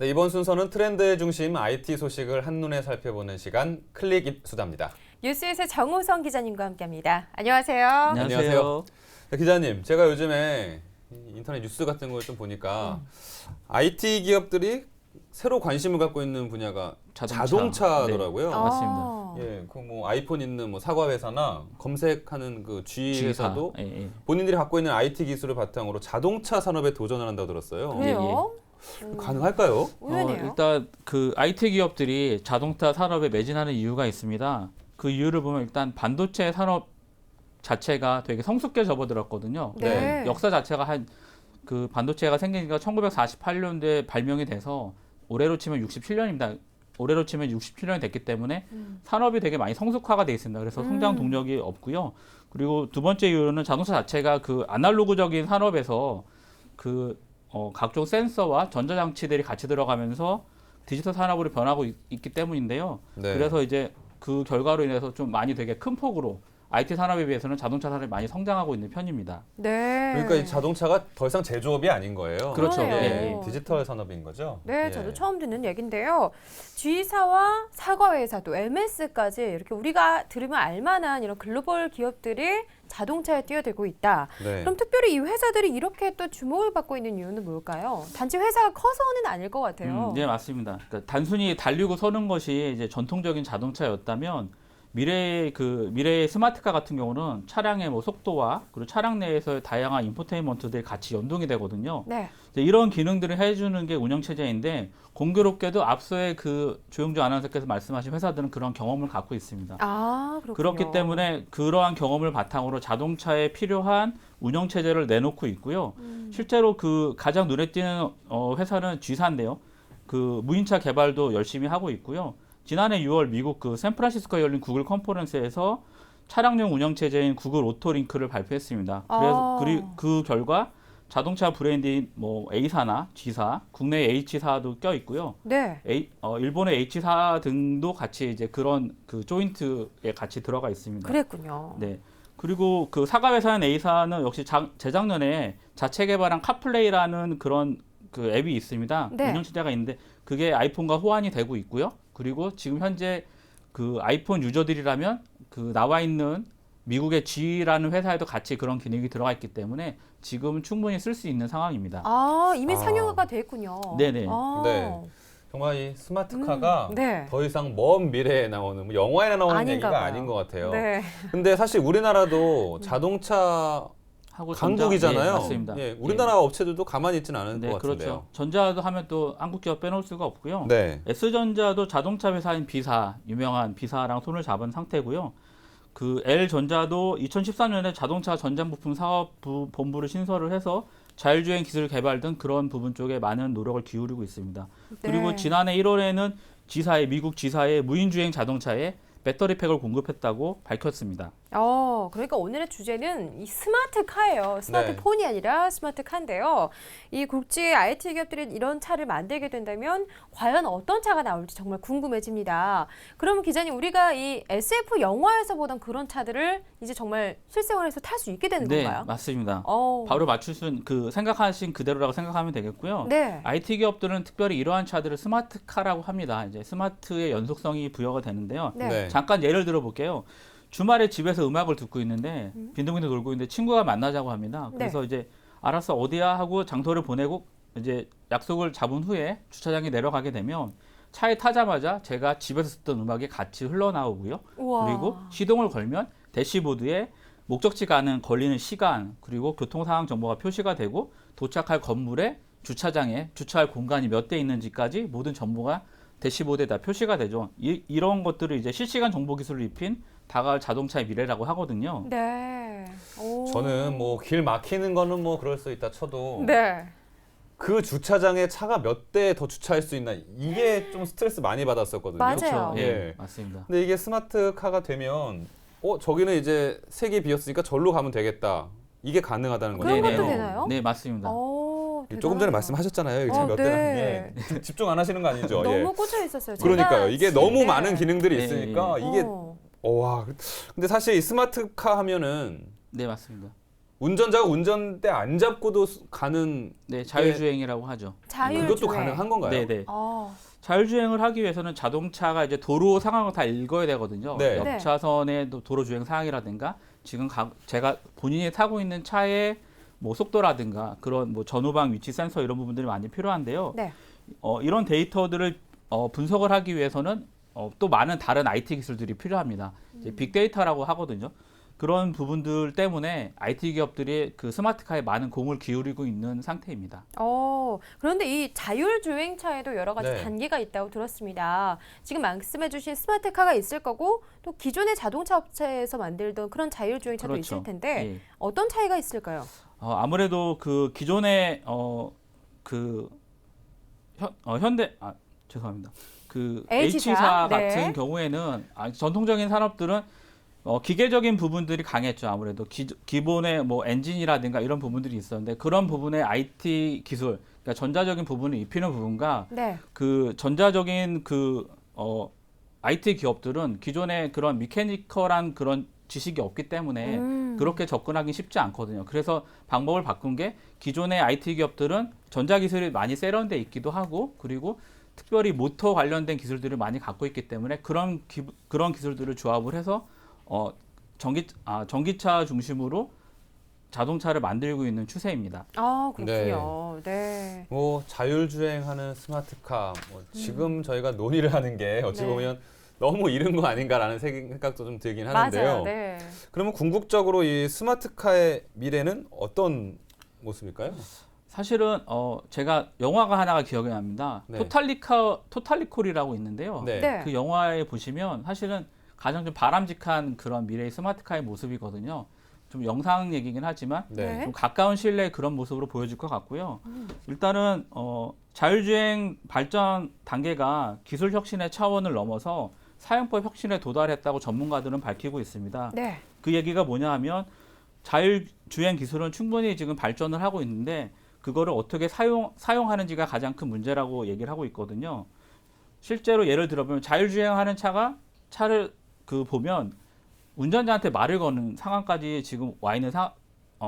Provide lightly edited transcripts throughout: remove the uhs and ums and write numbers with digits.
네, 이번 순서는 트렌드의 중심 IT 소식을 한눈에 살펴보는 시간 클릭 입수다입니다. 뉴스에서 정우성 기자님과 함께합니다. 안녕하세요. 안녕하세요. 네, 기자님, 제가 요즘에 인터넷 뉴스 같은 걸 좀 보니까 IT 기업들이 새로 관심을 갖고 있는 분야가 자동차더라고요. 네. 맞습니다. 예, 그 뭐 아이폰 있는 뭐 사과 회사나 검색하는 그 G 회사도 예. 본인들이 갖고 있는 IT 기술을 바탕으로 자동차 산업에 도전을 한다고 들었어요. 그래요? 가능할까요? 의외네요. 일단 그 IT 기업들이 자동차 산업에 매진하는 이유가 있습니다. 그 이유를 보면 일단 반도체 산업 자체가 되게 성숙하게 접어들었거든요. 네. 역사 자체가 그 반도체가 생긴 지가 1948년도에 발명이 돼서 올해로 치면 67년입니다. 올해로 치면 67년이 됐기 때문에 산업이 되게 많이 성숙화가 돼 있습니다. 그래서 성장 동력이 없고요. 그리고 두 번째 이유는 자동차 자체가 그 아날로그적인 산업에서 각종 센서와 전자장치들이 같이 들어가면서 디지털 산업으로 변하고 있기 때문인데요. 네. 그래서 이제 그 결과로 인해서 좀 많이 되게 큰 폭으로 IT 산업에 비해서는 자동차 산업이 많이 성장하고 있는 편입니다. 네. 그러니까 이 자동차가 더 이상 제조업이 아닌 거예요. 그렇죠. 그러네요. 예, 디지털 산업인 거죠. 네, 예. 저도 처음 듣는 얘긴데요. G사와 사과회사 또 MS까지 이렇게 우리가 들으면 알만한 이런 글로벌 기업들이 자동차에 뛰어들고 있다. 네. 그럼 특별히 이 회사들이 이렇게 또 주목을 받고 있는 이유는 뭘까요? 단지 회사가 커서는 아닐 것 같아요. 네, 맞습니다. 그러니까 단순히 달리고 서는 것이 이제 전통적인 자동차였다면 미래의 스마트카 같은 경우는 차량의 뭐 속도와 그리고 차량 내에서의 다양한 인포테인먼트들이 같이 연동이 되거든요. 네. 이제 이런 기능들을 해주는 게 운영 체제인데 공교롭게도 앞서의 그 조영주 아나운서께서 말씀하신 회사들은 그런 경험을 갖고 있습니다. 아, 그렇군요. 그렇기 때문에 그러한 경험을 바탕으로 자동차에 필요한 운영 체제를 내놓고 있고요. 실제로 그 가장 눈에 띄는 회사는 G사인데요. 그 무인차 개발도 열심히 하고 있고요. 지난해 6월 미국 그 샌프란시스코에 열린 구글 컨퍼런스에서 차량용 운영 체제인 구글 오토링크를 발표했습니다. 그래서 그 결과 자동차 브랜드인 뭐 A사나 G사, 국내 H사도 껴 있고요. 네. 일본의 H사 등도 같이 이제 그런 그 조인트에 같이 들어가 있습니다. 그랬군요. 네. 그리고 그 사과 회사인 A사는 역시 재작년에 자체 개발한 카플레이라는 그런 그 앱이 있습니다. 네. 운영 체제가 있는데 그게 아이폰과 호환이 되고 있고요. 그리고 지금 현재 그 아이폰 유저들이라면 그 나와 있는 미국의 G라는 회사에도 같이 그런 기능이 들어가 있기 때문에 지금 충분히 쓸 수 있는 상황입니다. 아, 이미 상용화가 됐군요. 네네. 아. 네. 정말 이 스마트카가 네. 더 이상 먼 미래에 나오는 뭐 영화에 나오는 아닌가 얘기가 봐요. 아닌 것 같아요. 네. 근데 사실 우리나라도 자동차 하고 강국이잖아요. 네, 맞습니다. 예, 우리나라 업체들도 가만히 있지는 않은 네, 것 같은데요. 그렇죠. 전자도 하면 또 한국 기업 빼놓을 수가 없고요. 네. S전자도 자동차 회사인 B사, 유명한 B사랑 손을 잡은 상태고요. 그 L전자도 2014년에 자동차 전장부품 사업부 본부를 신설을 해서 자율주행 기술 개발 등 그런 부분 쪽에 많은 노력을 기울이고 있습니다. 그리고 네. 지난해 1월에는 미국 G사의 무인주행 자동차에 배터리팩을 공급했다고 밝혔습니다. 그러니까 오늘의 주제는 이 스마트카예요. 스마트폰이 아니라 스마트카인데요. 이 국제 IT 기업들이 이런 차를 만들게 된다면 과연 어떤 차가 나올지 정말 궁금해집니다. 그러면 기자님, 우리가 이 SF 영화에서 보던 그런 차들을 이제 정말 실생활에서 탈 수 있게 되는 네, 건가요? 맞습니다. 어. 바로 생각하신 그대로라고 생각하면 되겠고요. 네. IT 기업들은 특별히 이러한 차들을 스마트카라고 합니다. 이제 스마트의 연속성이 부여가 되는데요. 네. 네. 잠깐 예를 들어볼게요. 주말에 집에서 음악을 듣고 있는데 빈둥빈둥 돌고 있는데 친구가 만나자고 합니다. 그래서 이제 알았어 어디야 하고 장소를 보내고 이제 약속을 잡은 후에 주차장에 내려가게 되면 차에 타자마자 제가 집에서 듣던 음악이 같이 흘러나오고요. 우와. 그리고 시동을 걸면 대시보드에 목적지 가는 걸리는 시간 그리고 교통 상황 정보가 표시가 되고 도착할 건물에 주차장에 주차할 공간이 몇 대 있는지까지 모든 정보가 대시보드에 다 표시가 되죠. 이런 것들을 이제 실시간 정보 기술을 입힌 다가올 자동차의 미래라고 하거든요. 네. 오. 저는 뭐 길 막히는 거는 뭐 그럴 수 있다 쳐도 네. 그 주차장에 차가 몇 대 더 주차할 수 있나 이게 좀 스트레스 많이 받았었거든요. 맞아요. 그렇죠. 예, 예. 맞습니다. 근데 이게 스마트카가 되면 저기는 이제 색이 비었으니까 절로 가면 되겠다. 이게 가능하다는 그런 거잖아요. 것도 되나요? 네, 맞습니다. 조금 전에 말씀하셨잖아요. 이게 몇 네. 대나. 예. 집중 안 하시는 거 아니죠? 너무 예. 꽂혀 있었어요. 그러니까요. 이게 너무 네. 많은 기능들이 네. 있으니까 이게 와. 근데 사실 이 스마트카 하면은 네, 맞습니다. 운전자가 운전대 안 잡고도 가는 네, 자율주행이라고 하죠. 자율주행. 그것도 가능한 건가요? 네, 네. 어. 자율주행을 하기 위해서는 자동차가 이제 도로 상황을 다 읽어야 되거든요. 네. 네. 옆차선의 도로 주행 상황이라든가 지금 제가 본인이 타고 있는 차의 뭐 속도라든가 그런 뭐 전후방 위치 센서 이런 부분들이 많이 필요한데요. 네. 이런 데이터들을 분석을 하기 위해서는 또 많은 다른 IT 기술들이 필요합니다. 이제 빅데이터라고 하거든요. 그런 부분들 때문에 IT 기업들이 그 스마트카에 많은 공을 기울이고 있는 상태입니다. 그런데 이 자율주행차에도 여러 가지 네. 단계가 있다고 들었습니다. 지금 말씀해주신 스마트카가 있을 거고 또 기존의 자동차 업체에서 만들던 그런 자율주행차도 그렇죠. 있을 텐데 예. 어떤 차이가 있을까요? 아무래도 그 기존의 현대 죄송합니다. 그 H사? H사 네. 같은 경우에는 전통적인 산업들은 기계적인 부분들이 강했죠. 아무래도 기본의 뭐 엔진이라든가 이런 부분들이 있었는데 그런 부분의 IT 기술, 그러니까 전자적인 부분을 입히는 부분과 네. 그 전자적인 IT 기업들은 기존의 그런 미케니컬한 그런 지식이 없기 때문에 그렇게 접근하기 쉽지 않거든요. 그래서 방법을 바꾼 게 기존의 IT 기업들은 전자기술이 많이 세련돼 있기도 하고 그리고 특별히 모터 관련된 기술들을 많이 갖고 있기 때문에 그런 기술들을 조합을 해서 전기차 중심으로 자동차를 만들고 있는 추세입니다. 그렇군요. 네. 뭐 자율주행하는 스마트카 지금 저희가 논의를 하는 게 어찌 네. 보면 너무 이른 거 아닌가라는 생각도 좀 들긴 하는데요. 맞아요. 네. 그러면 궁극적으로 이 스마트카의 미래는 어떤 모습일까요? 사실은 제가 영화가 하나가 기억이 납니다. 네. 토탈리콜이라고 있는데요. 네. 네. 그 영화에 보시면 사실은 가장 좀 바람직한 그런 미래의 스마트카의 모습이거든요. 좀 영상 얘기긴 하지만 네. 좀 가까운 시일내에 그런 모습으로 보여질 것 같고요. 일단은 자율주행 발전 단계가 기술 혁신의 차원을 넘어서 사용법 혁신에 도달했다고 전문가들은 밝히고 있습니다. 네. 그 얘기가 뭐냐 하면 자율주행 기술은 충분히 지금 발전을 하고 있는데 그거를 어떻게 사용하는지가 가장 큰 문제라고 얘기를 하고 있거든요. 실제로 예를 들어보면 자율주행하는 차를 보면 운전자한테 말을 거는 상황까지 지금 와 있는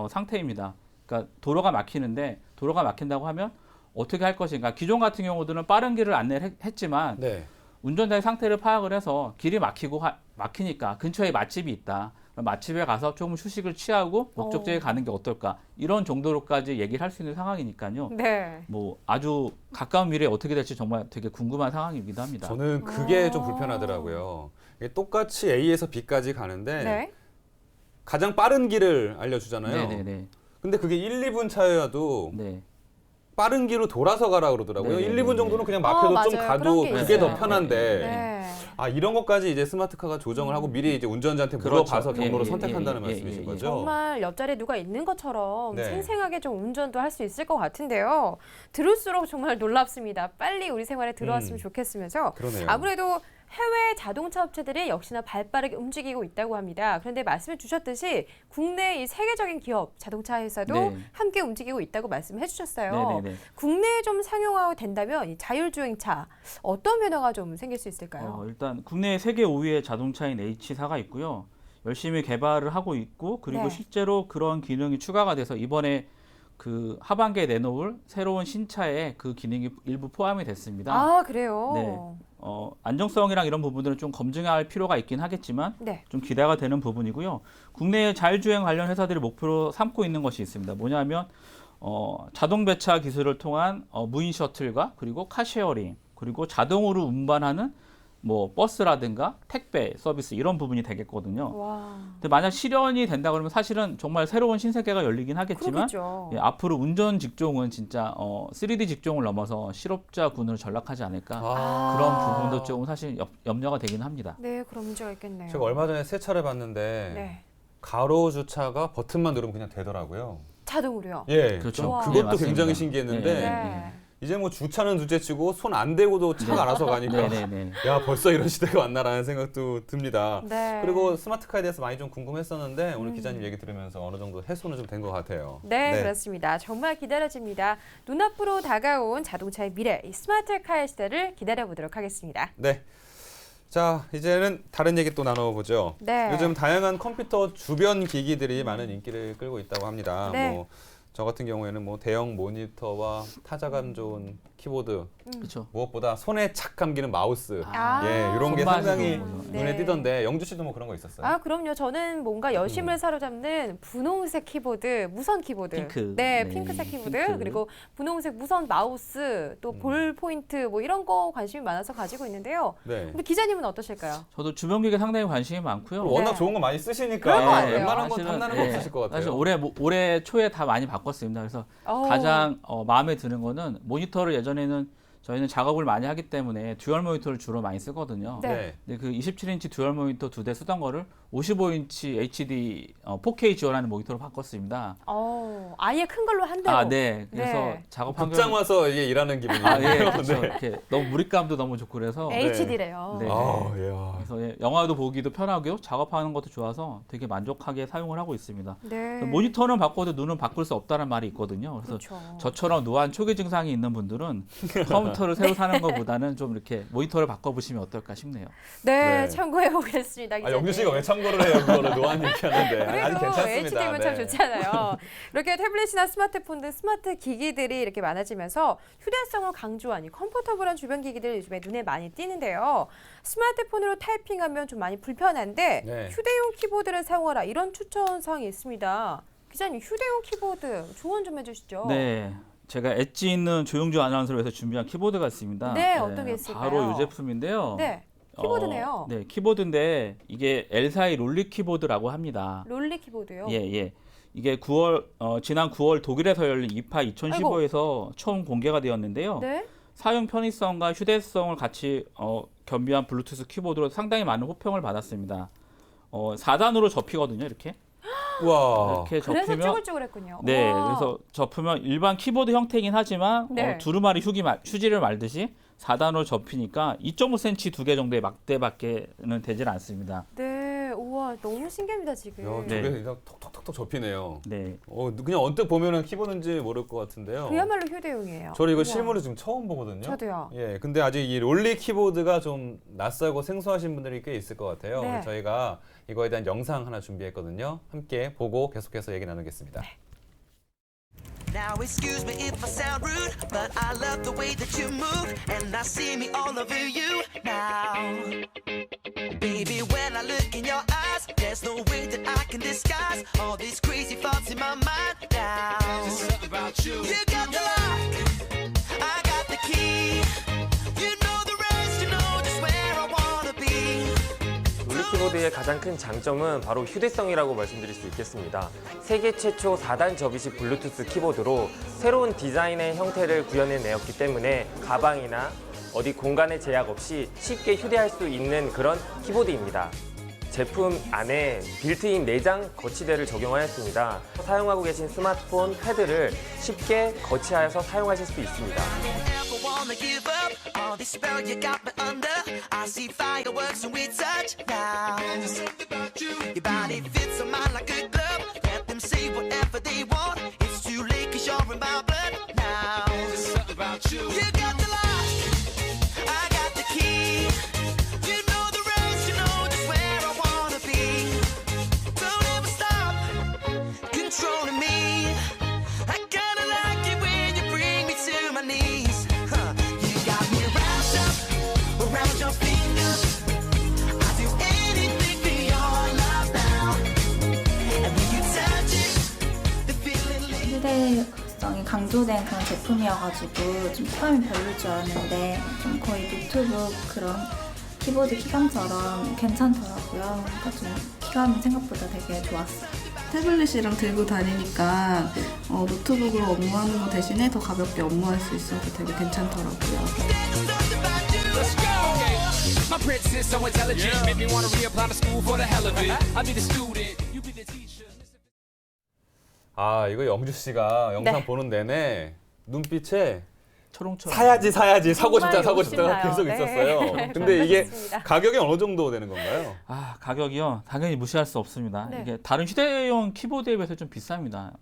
상태입니다. 그러니까 도로가 막히는데 도로가 막힌다고 하면 어떻게 할 것인가. 기존 같은 경우들은 빠른 길을 안내를 했지만 네. 운전자의 상태를 파악을 해서 길이 막히니까 근처에 맛집이 있다. 그럼 맛집에 가서 조금 휴식을 취하고 목적지에 가는 게 어떨까. 이런 정도로까지 얘기를 할 수 있는 상황이니까요. 네. 뭐 아주 가까운 미래에 어떻게 될지 정말 되게 궁금한 상황이기도 합니다. 저는 그게 좀 불편하더라고요. 이게 똑같이 A에서 B까지 가는데 네. 가장 빠른 길을 알려주잖아요. 네네네. 근데 그게 1, 2분 차여도 네. 빠른 길로 돌아서 가라 그러더라고요. 네네네. 1, 2분 정도는 그냥 막혀도 좀 맞아요. 가도 그런 게 그게 있어요. 더 편한데 네. 이런 것까지 이제 스마트카가 조정을 하고 미리 이제 운전자한테 그렇죠. 물어봐서 경로를 예, 선택한다는 예, 말씀이신 예, 예. 거죠? 정말 옆자리에 누가 있는 것처럼 네. 생생하게 좀 운전도 할 수 있을 것 같은데요. 들을수록 정말 놀랍습니다. 빨리 우리 생활에 들어왔으면 좋겠으면서 그러네요. 아무래도 해외 자동차 업체들이 역시나 발빠르게 움직이고 있다고 합니다. 그런데 말씀해 주셨듯이 국내 이 세계적인 기업 자동차 회사도 네. 함께 움직이고 있다고 말씀해 주셨어요. 네네네. 국내에 좀 상용화가 된다면 이 자율주행차 어떤 변화가 좀 생길 수 있을까요? 일단 국내 세계 5위의 자동차인 H사가 있고요. 열심히 개발을 하고 있고 그리고 네. 실제로 그런 기능이 추가가 돼서 이번에 그 하반기에 내놓을 새로운 신차에 그 기능이 일부 포함이 됐습니다. 그래요? 네. 안정성이랑 이런 부분들은 좀 검증할 필요가 있긴 하겠지만 네. 좀 기대가 되는 부분이고요. 국내 자율주행 관련 회사들이 목표로 삼고 있는 것이 있습니다. 뭐냐면 자동 배차 기술을 통한 무인 셔틀과 그리고 카쉐어링 그리고 자동으로 운반하는 뭐 버스라든가 택배 서비스 이런 부분이 되겠거든요. 와. 근데 만약 실현이 된다 그러면 사실은 정말 새로운 신세계가 열리긴 하겠지만 그렇겠죠. 예, 앞으로 운전 직종은 진짜 3D 직종을 넘어서 실업자 군으로 전락하지 않을까 그런 부분도 조금 사실 염려가 되긴 합니다. 네, 그런 문제가 있겠네요. 제가 얼마 전에 새 차를 봤는데 네. 가로 주차가 버튼만 누르면 그냥 되더라고요. 자동으로요? 예, 그렇죠. 와. 그것도 네, 맞습니다. 굉장히 신기했는데 네. 이제 뭐 주차는 둘째치고 손 안 대고도 차가 알아서 가니까 네네네. 야 벌써 이런 시대가 왔나라는 생각도 듭니다. 네. 그리고 스마트카에 대해서 많이 좀 궁금했었는데 오늘 기자님 얘기 들으면서 어느 정도 해소는 좀 된 것 같아요. 네, 그렇습니다. 정말 기다려집니다. 눈앞으로 다가온 자동차의 미래, 이 스마트카의 시대를 기다려보도록 하겠습니다. 네. 자, 이제는 다른 얘기 또 나눠보죠. 네. 요즘 다양한 컴퓨터 주변 기기들이 많은 인기를 끌고 있다고 합니다. 네. 뭐 저 같은 경우에는 뭐 대형 모니터와 타자감 좋은 키보드, 그렇죠. 무엇보다 손에 착 감기는 마우스, 아. 예, 이런 게 손맛이 상당히 좋은 거죠. 눈에 네. 띄던데 영주 씨도 뭐 그런 거 있었어요? 아, 그럼요. 저는 뭔가 여심을 사로잡는 분홍색 키보드, 무선 키보드. 핑크. 네, 네, 핑크색 키보드. 핑크. 그리고 분홍색 무선 마우스, 또 볼 포인트 뭐 이런 거 관심이 많아서 가지고 있는데요. 네. 근데 기자님은 어떠실까요? 저도 주변 기기 상당히 관심이 많고요. 워낙 네. 좋은 거 많이 쓰시니까 그런 것 같아요. 웬만한 건 사실은, 탐나는 거 예, 없으실 것 같아요. 사실 올해 초에 다 많이 바꿨습니다. 그래서 가장 마음에 드는 거는 모니터를 예전에는 저희는 작업을 많이 하기 때문에 듀얼 모니터를 주로 많이 쓰거든요. 네. 네. 근데 그 27인치 듀얼 모니터 2대 쓰던 거를 55인치 HD 4K 지원하는 모니터로 바꿨습니다. 아예 큰 걸로 한 대로. 아, 네. 그래서 네. 작업 환경 극장 와서 이게 일하는 기분이에요. 아, 예. 그렇죠. 네. 이렇게 너무 무립감도 너무 좋고 그래서 HD래요. 네. 아, 예. 그래서 예, 영화도 보기도 편하고요. 작업하는 것도 좋아서 되게 만족하게 사용을 하고 있습니다. 네. 모니터는 바꿔도 눈은 바꿀 수 없다는 말이 있거든요. 그래서 그렇죠. 저처럼 노안 초기 증상이 있는 분들은 컴퓨터를 새로 사는 것보다는 좀 이렇게 모니터를 바꿔보시면 어떨까 싶네요. 네, 네. 참고해 보겠습니다. 아, 영주 씨가 왜 참고를 해요? 그거를 노안 얘기하는데. 아직 그래도 괜찮습니다. HD면 참 네. 좋잖아요. 이렇게 태블릿이나 스마트폰 등 스마트 기기들이 이렇게 많아지면서 휴대성을 강조한 이 컴포터블한 주변 기기들 요즘에 눈에 많이 띄는데요. 스마트폰으로 타이핑하면 좀 많이 불편한데 네. 휴대용 키보드를 사용하라 이런 추천 사항이 있습니다. 기자님 휴대용 키보드 조언 좀 해주시죠. 네. 제가 엣지 있는 조용주 아나운서를 위해서 준비한 키보드가 있습니다. 네, 어떤 게 있을까요? 바로 이 제품인데요. 네, 키보드네요. 네, 키보드인데 이게 L4의 롤리 키보드라고 합니다. 롤리 키보드요. 예, 예. 이게 지난 9월 독일에서 열린 이파 2015에서 처음 공개가 되었는데요. 네. 사용 편의성과 휴대성을 같이 겸비한 블루투스 키보드로 상당히 많은 호평을 받았습니다. 4단으로 접히거든요, 이렇게. 와. 이렇게 그래서 접히면 쭈글쭈글했군요. 네, 우와. 그래서 접으면 일반 키보드 형태이긴 하지만 네. 두루마리 휴지를 말듯이 4단으로 접히니까 2.5cm 두 개 정도의 막대밖에는 되질 않습니다. 네, 우와 너무 신기합니다 지금. 야, 네. 저게 그냥 톡톡톡톡 접히네요. 네. 그냥 언뜻 보면은 키보드인지 모를 것 같은데요. 그야말로 휴대용이에요. 저는 이거 우와. 실물을 지금 처음 보거든요. 저도요. 예, 근데 아직 이 롤리 키보드가 좀 낯설고 생소하신 분들이 꽤 있을 것 같아요. 네. 그래서 저희가 이거에 대한 영상 하나 준비했거든요. 함께 보고 계속해서 얘기 나누겠습니다. Now excuse me if I sound rude, but I love the way that you move, and I see me all over you now. Baby, when I look in your eyes, there's no way that I can disguise all these crazy thoughts in my mind now. There's something about you. You got the lock, I got the key. You know the rest, you know just where I wanna be. 롤리 키보드의 가장 큰 장점은 바로 휴대성이라고 말씀드릴 수 있겠습니다. 세계 최초 4단 접이식 블루투스 키보드로 새로운 디자인의 형태를 구현해내었기 때문에 가방이나 어디 공간의 제약 없이 쉽게 휴대할 수 있는 그런 키보드입니다. 제품 안에 빌트인 내장 거치대를 적용하였습니다. 사용하고 계신 스마트폰 패드를 쉽게 거치하여서 사용하실 수 있습니다. Never wanna give up. All this spell you got me under. I see fireworks when we touch now. Your body fits on mine like a glove. Let them say whatever they want. It's too late 'cause you're in my blood now. You got the lock, I got the key. You know the rest, you know just where I wanna be. Don't ever stop controlling me. I kinda like it when you bring me to my knees. You got me wrapped up around your finger. I do anything for your love now. And when you touch it, the feeling leaves. 휴대성이 강조된 그런 제품이어가지고 좀 피감이 별로일 줄 알았는데 좀 거의 노트북 그런 키보드 키감처럼 괜찮더라고요. 그러니까 좀 키감이 생각보다 되게 좋았어요. 태블릿이랑 들고 다니니까 노트북으로 업무하는 거 대신에 더 가볍게 업무할 수 있어서 되게 괜찮더라고요. Let's go. My princess so intelligent, make me wanna reapply to school for the hell of it. I'll be the student, you be the teacher. 아, 이거 영주 씨가 영상 네. 보는 내내 눈빛에 초롱초롱. 사야지 사고 싶다 정말 사고 싶다가 욕심나요. 계속 네. 있었어요. 근데 이게 맞습니다. 가격이 어느 정도 되는 건가요? 가격이요. 당연히 무시할 수 없습니다. 네. 이게 다른 휴대용 키보드에 비해서 좀 비쌉니다.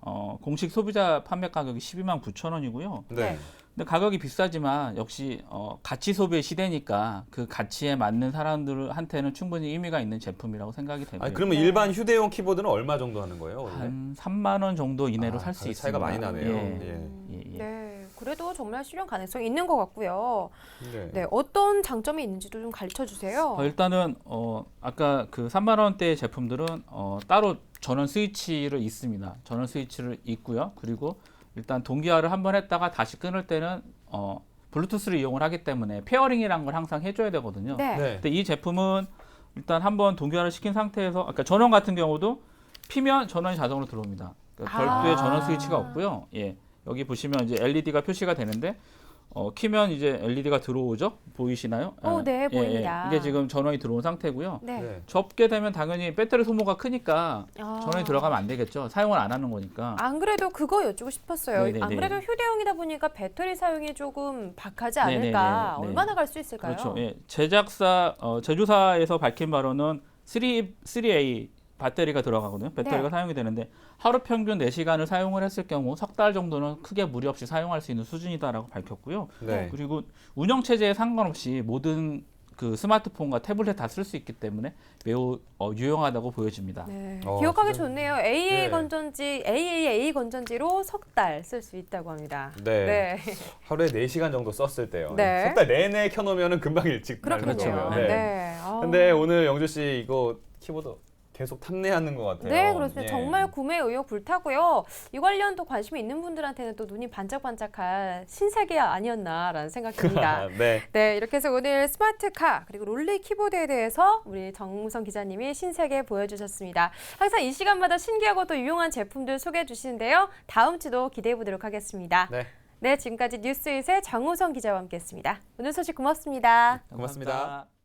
공식 소비자 판매 가격이 129,000원이고요. 네. 네. 근데 가격이 비싸지만 역시 가치 소비의 시대니까 그 가치에 맞는 사람들한테는 충분히 의미가 있는 제품이라고 생각이 되고요. 아니, 그러면 일반 휴대용 키보드는 얼마 정도 하는 거예요? 원래? 한 3만 원 정도 이내로 살 수 있습니다. 차이가 많이 나네요. 예. 예. 네, 그래도 정말 실현 가능성이 있는 것 같고요. 네. 네, 어떤 장점이 있는지도 좀 가르쳐 주세요. 일단은 아까 그 3만 원대의 제품들은 따로 전원 스위치를 있습니다. 전원 스위치를 있고요. 그리고 일단 동기화를 한번 했다가 다시 끊을 때는 블루투스를 이용을 하기 때문에 페어링이라는 걸 항상 해줘야 되거든요. 네. 네. 근데 이 제품은 일단 한번 동기화를 시킨 상태에서 아까 전원 같은 경우도 피면 전원이 자동으로 들어옵니다. 그러니까 별도의 전원 스위치가 없고요. 예, 여기 보시면 이제 LED가 표시가 되는데 키면 이제 LED가 들어오죠? 보이시나요? 네, 보입니다. 이게 지금 전원이 들어온 상태고요. 네. 네. 접게 되면 당연히 배터리 소모가 크니까 전원이 들어가면 안 되겠죠. 사용을 안 하는 거니까. 안 그래도 그거 여쭈고 싶었어요. 네네네. 안 그래도 휴대용이다 보니까 배터리 사용이 조금 박하지 않을까. 네네네. 얼마나 갈 수 있을까요? 그렇죠. 예. 제조사에서 밝힌 바로는 3A 배터리가 들어가거든요. 배터리가 네. 사용이 되는데 하루 평균 4시간을 사용을 했을 경우 석 달 정도는 크게 무리 없이 사용할 수 있는 수준이다라고 밝혔고요. 네. 그리고 운영 체제에 상관없이 모든 그 스마트폰과 태블릿 다 쓸 수 있기 때문에 매우 유용하다고 보여집니다. 네. 어, 기억하기 진짜. 좋네요. AA 네. 건전지, AAA 건전지로 석 달 쓸 수 있다고 합니다. 네. 하루에 4시간 정도 썼을 때요. 네. 석 달 내내 켜놓으면 금방 일찍 그렇군요. 낡아져요. 그렇죠. 네. 근데 오늘 영주 씨 이거 키보드 계속 탐내하는 것 같아요. 네, 그렇습니다. 예. 정말 구매 의욕 불타고요. 이 관련 또 관심이 있는 분들한테는 또 눈이 반짝반짝할 신세계 아니었나라는 생각이 듭니다. 네. 네, 이렇게 해서 오늘 스마트카 그리고 롤리 키보드에 대해서 우리 정무성 기자님이 신세계 보여주셨습니다. 항상 이 시간마다 신기하고 또 유용한 제품들 소개해 주시는데요. 다음 주도 기대해 보도록 하겠습니다. 네. 네, 지금까지 뉴스잇의 정우성 기자와 함께했습니다. 오늘 소식 고맙습니다. 고맙습니다. 감사합니다.